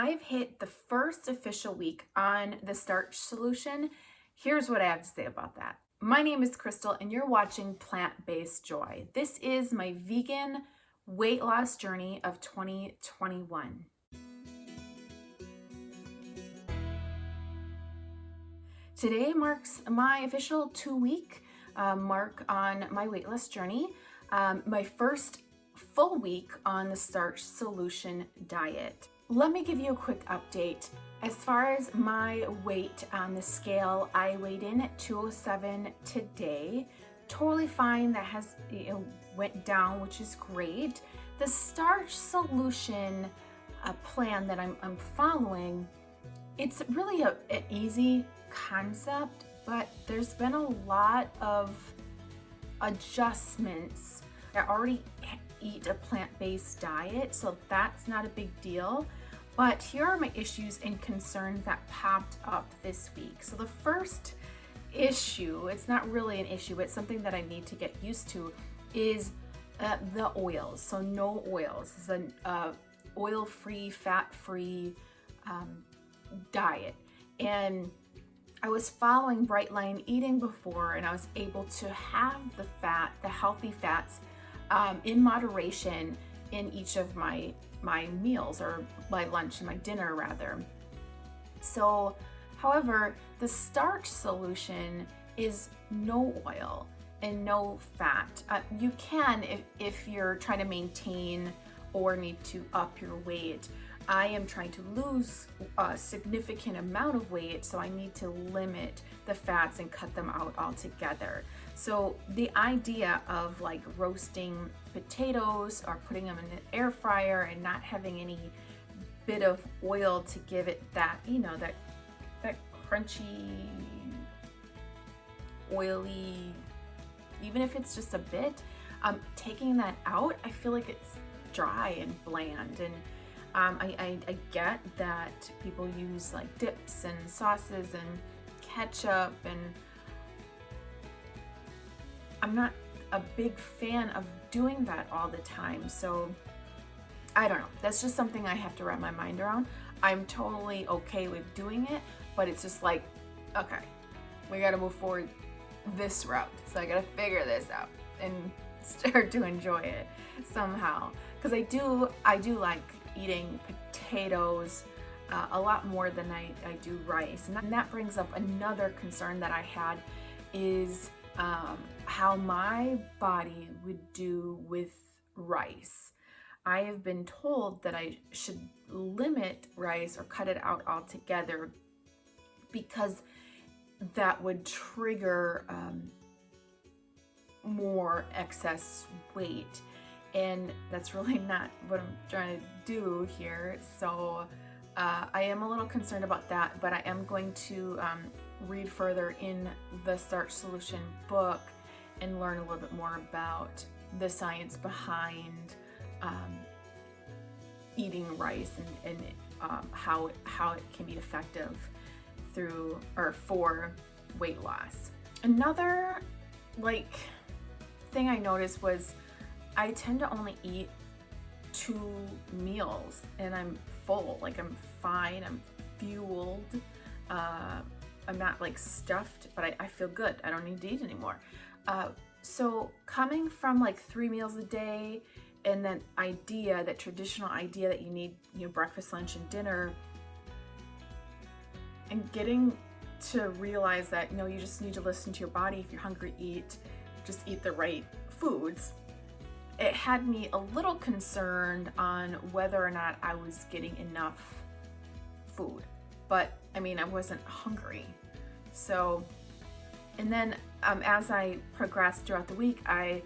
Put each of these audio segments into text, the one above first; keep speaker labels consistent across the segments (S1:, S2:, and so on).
S1: I've hit the first official week on the Starch Solution. Here's what I have to say about that. My name is Crystal and you're watching Plant-Based Joy. This is my vegan weight loss journey of 2021. Today marks my official 2-week mark on my weight loss journey. My first full week on the Starch Solution diet. Let me give you a quick update. As far as my weight on the scale, I weighed in at 207 today. Totally fine. That has went down, which is great. The Starch Solution plan that I'm following, it's really an easy concept, but there's been a lot of adjustments. I already eat a plant-based diet, so that's not a big deal. But here are my issues and concerns that popped up this week. So the first issue, it's not really an issue, but something that I need to get used to, is the oils. So no oils. It's an oil-free, fat-free diet. And I was following Bright Line Eating before, and I was able to have the fat, the healthy fats, in moderation in each of my meals, or my lunch and my dinner rather. So, however, the Starch Solution is no oil and no fat. You can if you're trying to maintain or need to up your weight. I am trying to lose a significant amount of weight, so I need to limit the fats and cut them out altogether. So the idea of like roasting potatoes or putting them in the air fryer and not having any bit of oil to give it that, that crunchy, oily, even if it's just a bit, taking that out, I feel like it's dry and bland. And I get that people use like dips and sauces and ketchup, and I'm not a big fan of doing that all the time. So I don't know, that's just something I have to wrap my mind around. I'm totally okay with doing it, but it's just like, okay, we gotta move forward this route. So I gotta figure this out and start to enjoy it somehow. Because I do like eating potatoes a lot more than I do rice. And that brings up another concern that I had, is how my body would do with rice. I have been told that I should limit rice or cut it out altogether because that would trigger more excess weight. And that's really not what I'm trying to do here. So I am a little concerned about that, but I am going to read further in the Starch Solution book and learn a little bit more about the science behind eating rice and how it can be effective through or for weight loss. Another thing I noticed was I tend to only eat 2 meals and I'm full, I'm fine, I'm fueled. I'm not stuffed, but I feel good. I don't need to eat anymore. So coming from 3 meals a day, and that traditional idea that you need breakfast, lunch, and dinner, and getting to realize that you just need to listen to your body. If you're hungry, just eat the right foods. It had me a little concerned on whether or not I was getting enough food, but I wasn't hungry. So, and then as I progressed throughout the week, I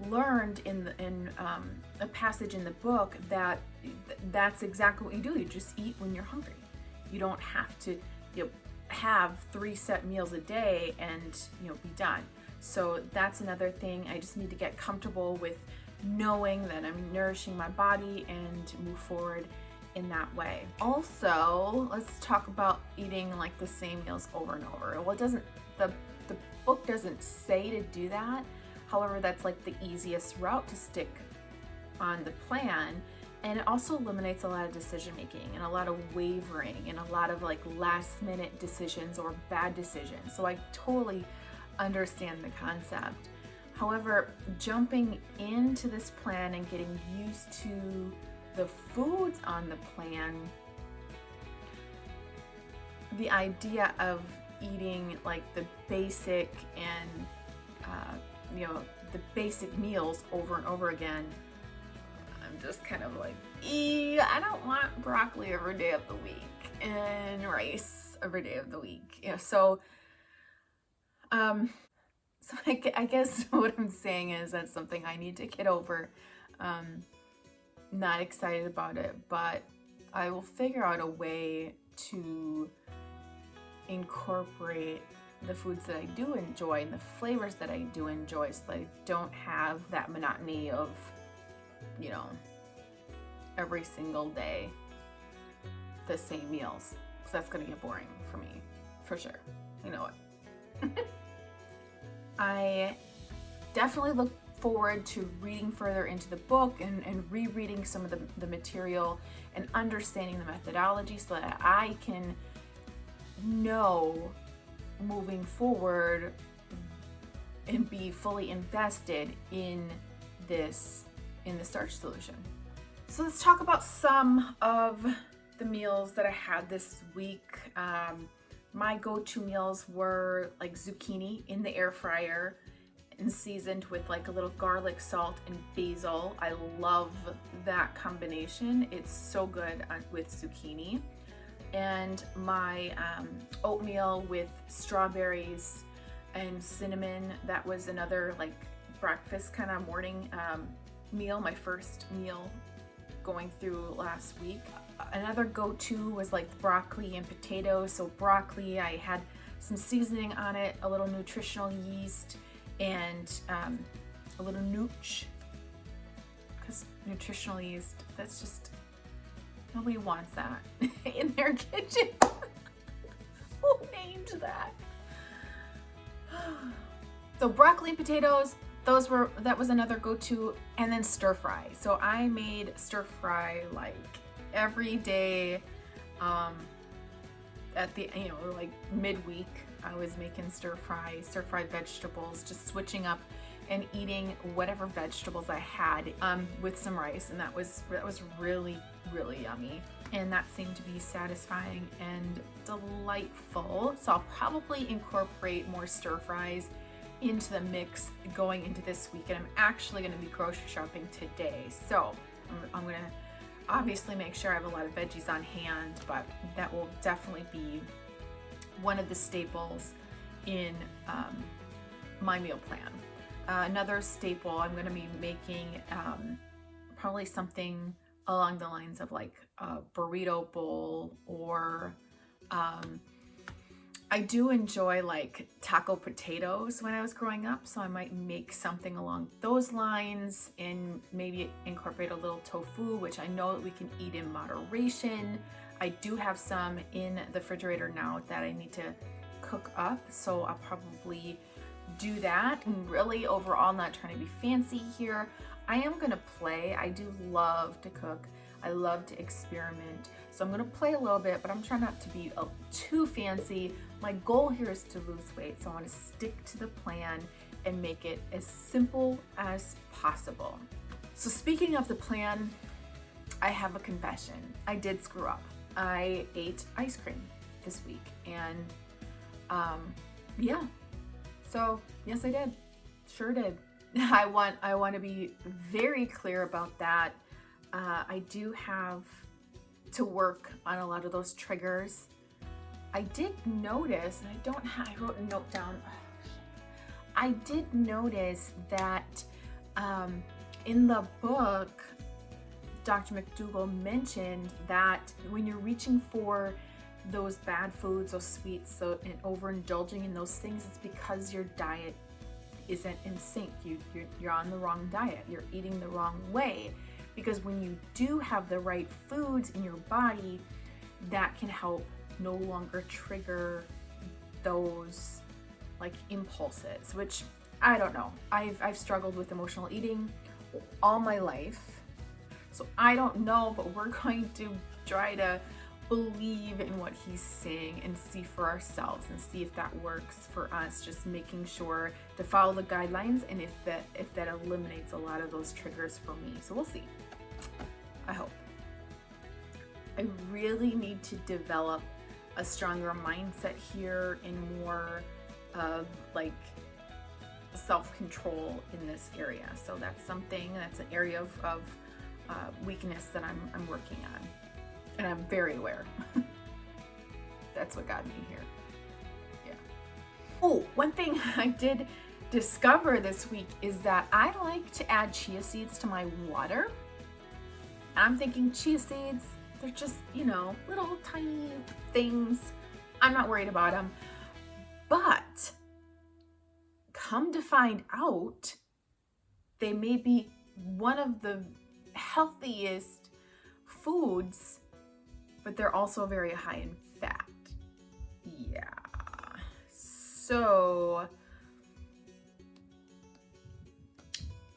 S1: learned in a passage in the book that that's exactly what you do. You just eat when you're hungry. You don't have to have 3 set meals a day and be done. So that's another thing. I just need to get comfortable with knowing that I'm nourishing my body and move forward in that way. Also, let's talk about eating the same meals over and over. Well, the book doesn't say to do that. However, that's the easiest route to stick on the plan. And it also eliminates a lot of decision making and a lot of wavering and a lot of like last minute decisions or bad decisions. So I totally understand the concept. However, jumping into this plan and getting used to the foods on the plan, the idea of eating like the basic and the basic meals over and over again, I'm just kind of like, I don't want broccoli every day of the week and rice every day of the week. So I guess what I'm saying is that's something I need to get over. Not excited about it, but I will figure out a way to incorporate the foods that I do enjoy and the flavors that I do enjoy, so that I don't have that monotony of, every single day the same meals, because that's going to get boring for me, for sure. You know what? I definitely look forward to reading further into the book and rereading some of the material and understanding the methodology, so that I can know moving forward and be fully invested in the starch solution. So let's talk about some of the meals that I had this week. My go-to meals were like zucchini in the air fryer and seasoned with like a little garlic, salt, and basil. I love that combination. It's so good with zucchini. And my oatmeal with strawberries and cinnamon, that was another like breakfast kind of morning meal, my first meal going through last week. Another go-to was like broccoli and potatoes. So broccoli, I had some seasoning on it, a little nutritional yeast, and a little nooch, because nutritional yeast, that's just, nobody wants that in their kitchen. Who named that? So broccoli and potatoes, that was another go-to. And then stir fry. So I made stir fry like every day. At the like midweek, I was making stir fried vegetables, just switching up and eating whatever vegetables I had with some rice, and that was really, really yummy, and that seemed to be satisfying and delightful. So I'll probably incorporate more stir fries into the mix going into this week, and I'm actually going to be grocery shopping today, so I'm going to obviously make sure I have a lot of veggies on hand, but that will definitely be one of the staples in my meal plan. Another staple, I'm going to be making probably something along the lines of like a burrito bowl, or I do enjoy like taco potatoes when I was growing up, so I might make something along those lines and maybe incorporate a little tofu, which I know that we can eat in moderation. I do have some in the refrigerator now that I need to cook up, so I'll probably do that. And really overall, not trying to be fancy here. I am gonna play. I do love to cook. I love to experiment. So I'm gonna play a little bit, but I'm trying not to be too fancy. My goal here is to lose weight, so I wanna stick to the plan and make it as simple as possible. So speaking of the plan, I have a confession. I did screw up. I ate ice cream this week, and yeah. So yes, I did. Sure did. I want to be very clear about that. I do have to work on a lot of those triggers. I did notice, and I wrote a note down. I did notice that in the book, Dr. McDougall mentioned that when you're reaching for those bad foods, those sweets, and overindulging in those things, it's because your diet isn't in sync. You're on the wrong diet. You're eating the wrong way. Because when you do have the right foods in your body, that can help no longer trigger those like impulses, which I don't know. I've struggled with emotional eating all my life. So I don't know, but we're going to try to believe in what he's saying and see for ourselves and see if that works for us, just making sure to follow the guidelines and if that eliminates a lot of those triggers for me. So we'll see. I hope. I really need to develop a stronger mindset here and more of like self-control in this area. So that's an area of weakness that I'm working on. And I'm very aware. That's what got me here. Yeah. Oh, one thing I did discover this week is that I like to add chia seeds to my water. I'm thinking chia seeds, they're just, little tiny things. I'm not worried about them. But come to find out, they may be one of the healthiest foods, but they're also very high in fat. Yeah. So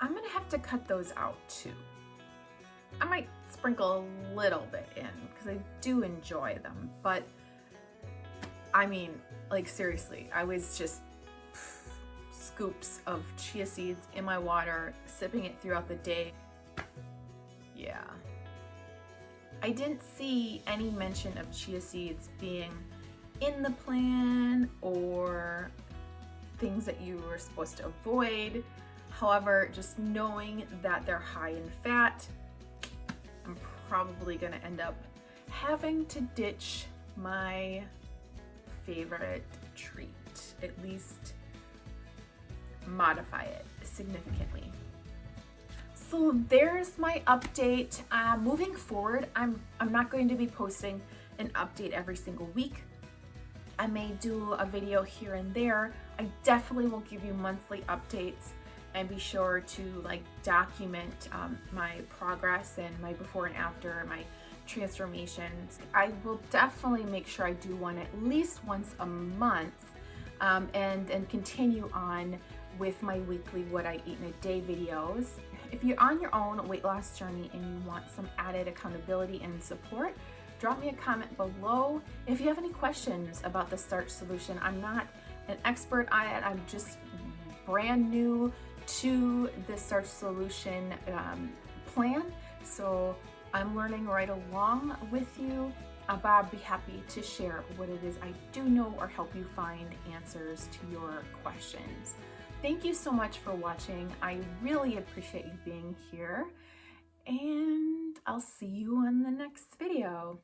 S1: I'm gonna have to cut those out too. I might sprinkle a little bit in because I do enjoy them, but I mean, like seriously, I was just scoops of chia seeds in my water, sipping it throughout the day. Yeah. I didn't see any mention of chia seeds being in the plan or things that you were supposed to avoid. However, just knowing that they're high in fat, I'm probably going to end up having to ditch my favorite treat, at least modify it significantly. So there's my update. Moving forward, I'm not going to be posting an update every single week. I may do a video here and there. I definitely will give you monthly updates and be sure to like document my progress and my before and after, my transformations. I will definitely make sure I do one at least once a month and continue on with my weekly What I Eat in a Day videos. If you're on your own weight loss journey and you want some added accountability and support, drop me a comment below. If you have any questions about the Starch Solution, I'm not an expert on it. I'm just brand new to the Starch Solution plan. So I'm learning right along with you. But I'd be happy to share what it is I do know or help you find answers to your questions. Thank you so much for watching. I really appreciate you being here, and I'll see you on the next video.